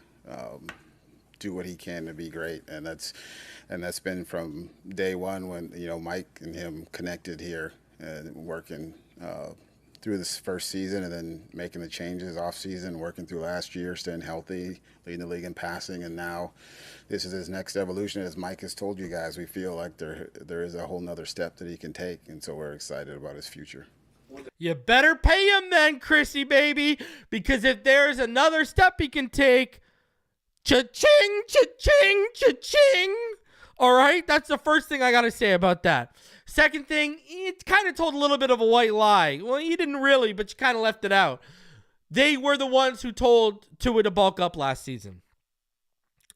Speaker 4: do what he can to be great, and that's been from day one when Mike and him connected here and working through this first season, and then making the changes off season, working through last year, staying healthy, leading the league in passing, and now this is his next evolution. As Mike has told you guys, we feel like there is a whole nother step that he can take, and so we're excited about his future.
Speaker 1: You better pay him then, Chrissy baby, because if there's another step he can take, cha-ching, cha-ching, cha-ching. All right, that's the first thing I got to say about that. Second thing, it kind of told a little bit of a white lie. Well, you didn't really, but you kind of left it out. They were the ones who told Tua to bulk up last season.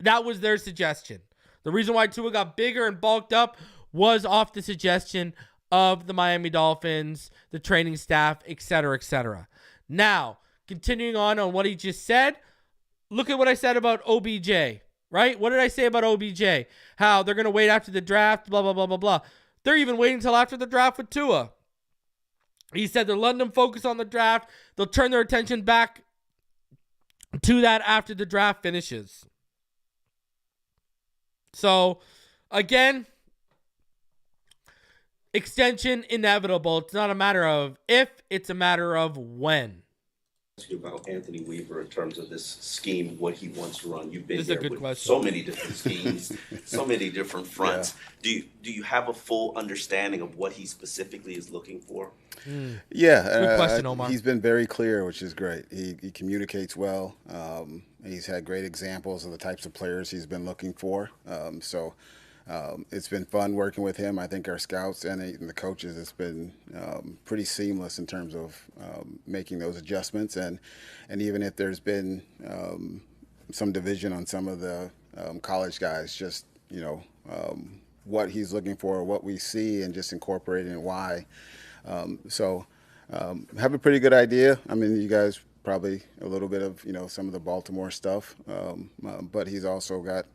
Speaker 1: That was their suggestion. The reason why Tua got bigger and bulked up was off the suggestion of the Miami Dolphins, the training staff, etc., etc. Now, continuing on what he just said, look at what I said about OBJ, right? What did I say about OBJ? How they're going to wait after the draft, blah, blah, blah, blah, blah. They're even waiting until after the draft with Tua. He said they're letting them focus on the draft. They'll turn their attention back to that after the draft finishes. So, again, extension inevitable. It's not a matter of if, it's a matter of when.
Speaker 9: About Anthony Weaver in terms of this scheme, what he wants to run. You've been
Speaker 1: This is
Speaker 9: there
Speaker 1: a good
Speaker 9: with
Speaker 1: question.
Speaker 9: so many different schemes, so many different fronts. Yeah. Do you have a full understanding of what he specifically is looking for?
Speaker 4: Yeah,
Speaker 1: good question, Omar.
Speaker 4: He's been very clear, which is great. He communicates well. He's had great examples of the types of players he's been looking for. It's been fun working with him. I think our scouts and the coaches, it's been pretty seamless in terms of making those adjustments. And even if there's been some division on some of the college guys, just what he's looking for, what we see, and just incorporating why. Have a pretty good idea. I mean, you guys probably a little bit of, some of the Baltimore stuff, but he's also got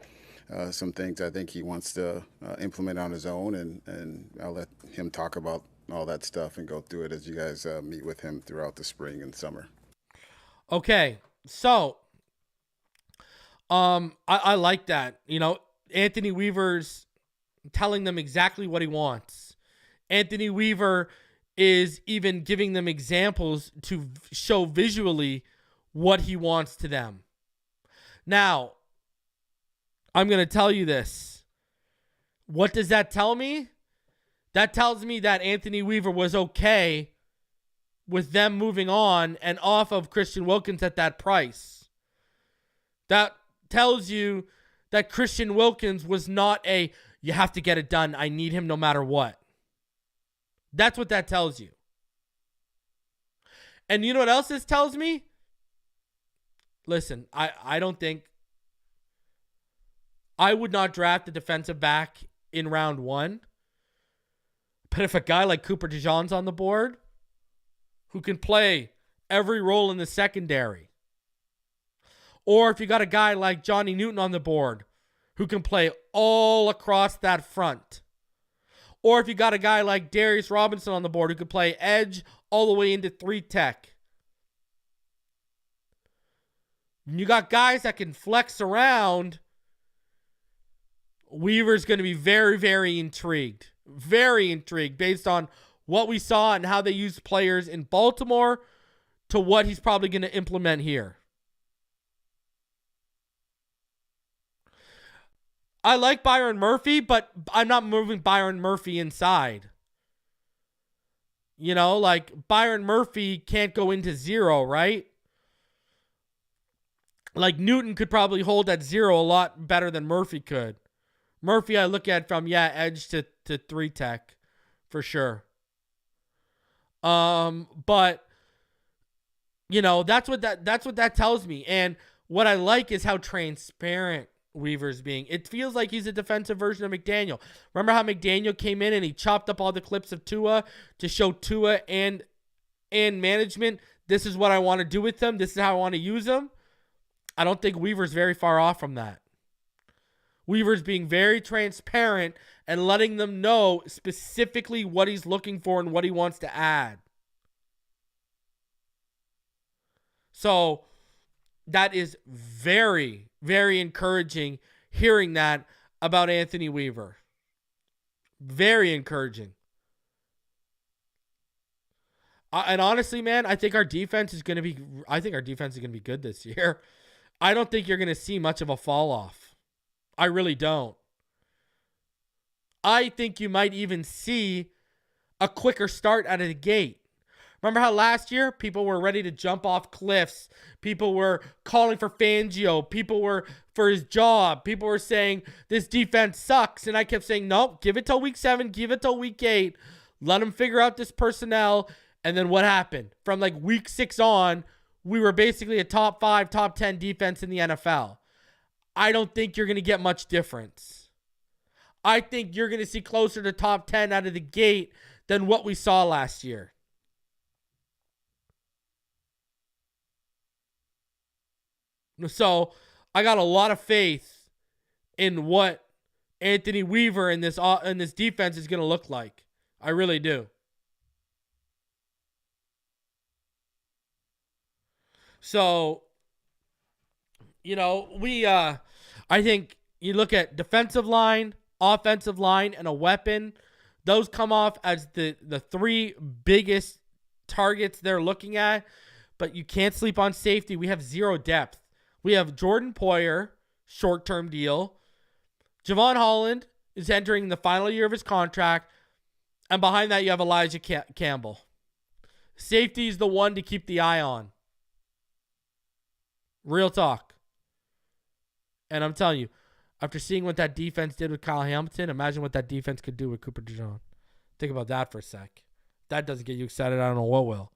Speaker 4: some things I think he wants to implement on his own, and I'll let him talk about all that stuff and go through it as you guys meet with him throughout the spring and summer.
Speaker 1: Okay, so I like that. Anthony Weaver's telling them exactly what he wants. Anthony Weaver is even giving them examples to show visually what he wants to them. Now, I'm going to tell you this. What does that tell me? That tells me that Anthony Weaver was okay with them moving on and off of Christian Wilkins at that price. That tells you that Christian Wilkins was not you have to get it done, I need him no matter what. That's what that tells you. And you know what else this tells me? Listen, I don't think I would not draft a defensive back in round 1. But if a guy like Cooper DeJean's on the board, who can play every role in the secondary, or if you got a guy like Johnny Newton on the board, who can play all across that front, or if you got a guy like Darius Robinson on the board who could play edge all the way into 3-tech. You got guys that can flex around. Weaver's going to be very, very intrigued. Very intrigued based on what we saw and how they used players in Baltimore to what he's probably going to implement here. I like Byron Murphy, but I'm not moving Byron Murphy inside. Byron Murphy can't go into 0, right? Like Newton could probably hold at 0 a lot better than Murphy could. Murphy I look at from, edge to 3-tech for sure. But that's what that tells me. And what I like is how transparent Weaver's being. It feels like he's a defensive version of McDaniel. Remember how McDaniel came in and he chopped up all the clips of Tua to show Tua and management, this is what I want to do with them. This is how I want to use them. I don't think Weaver's very far off from that. Weaver's being very transparent and letting them know specifically what he's looking for and what he wants to add. So that is very, very encouraging hearing that about Anthony Weaver. Very encouraging. And honestly, man, I think our defense is going to be good this year. I don't think you're going to see much of a fall off. I really don't. I think you might even see a quicker start out of the gate. Remember how last year people were ready to jump off cliffs? People were calling for Fangio. People were for his job. People were saying this defense sucks. And I kept saying, nope, give it till week 7. Give it till week 8. Let them figure out this personnel. And then what happened? From like week 6 on, we were basically a top 5, top 10 defense in the NFL. I don't think you're going to get much difference. I think you're going to see closer to top 10 out of the gate than what we saw last year. So I got a lot of faith in what Anthony Weaver and this defense is going to look like. I really do. So, I think you look at defensive line, offensive line, and a weapon. Those come off as the 3 biggest targets they're looking at. But you can't sleep on safety. We have 0 depth. We have Jordan Poyer, short-term deal. Jevon Holland is entering the final year of his contract. And behind that, you have Elijah Campbell. Safety is the one to keep the eye on. Real talk. And I'm telling you, after seeing what that defense did with Kyle Hamilton, imagine what that defense could do with Cooper DeJean. Think about that for a sec. If that doesn't get you excited, I don't know what will.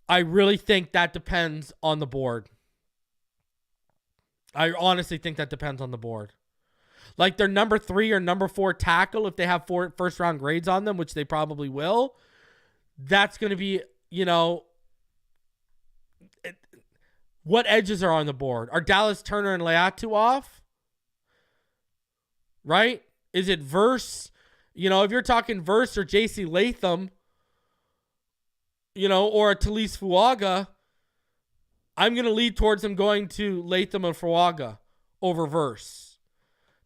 Speaker 1: I really think that depends on the board. I honestly think that depends on the board. Like their number 3 or number 4 tackle, if they have 4 first-round grades on them, which they probably will, that's going to be, what edges are on the board? Are Dallas Turner and Leatu off? Right? Is it Verse? If you're talking Verse or J.C. Latham, or a Talise Fuaga, I'm going to lead towards them going to Latham and Fuaga over Verse.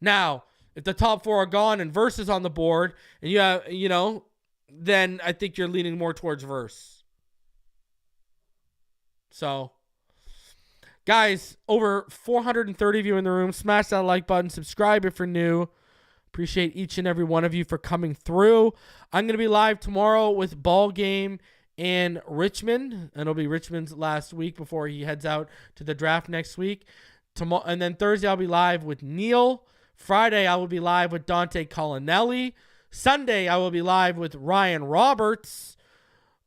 Speaker 1: Now, if the top 4 are gone and Verse is on the board, and you have, then I think you're leaning more towards Verse. So, guys, over 430 of you in the room. Smash that like button. Subscribe if you're new. Appreciate each and every one of you for coming through. I'm going to be live tomorrow with Ball Game in Richmond. And it'll be Richmond's last week before he heads out to the draft next week. Tomorrow, and then Thursday, I'll be live with Neil. Friday, I will be live with Dante Collinelli. Sunday, I will be live with Ryan Roberts.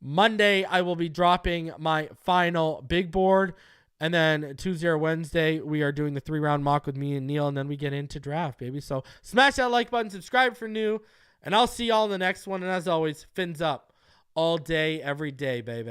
Speaker 1: Monday, I will be dropping my final big board. And then Tuesday or Wednesday, we are doing the 3-round mock with me and Neil, and then we get into draft, baby. So smash that like button, subscribe for new, and I'll see y'all in the next one. And as always, fins up all day, every day, baby.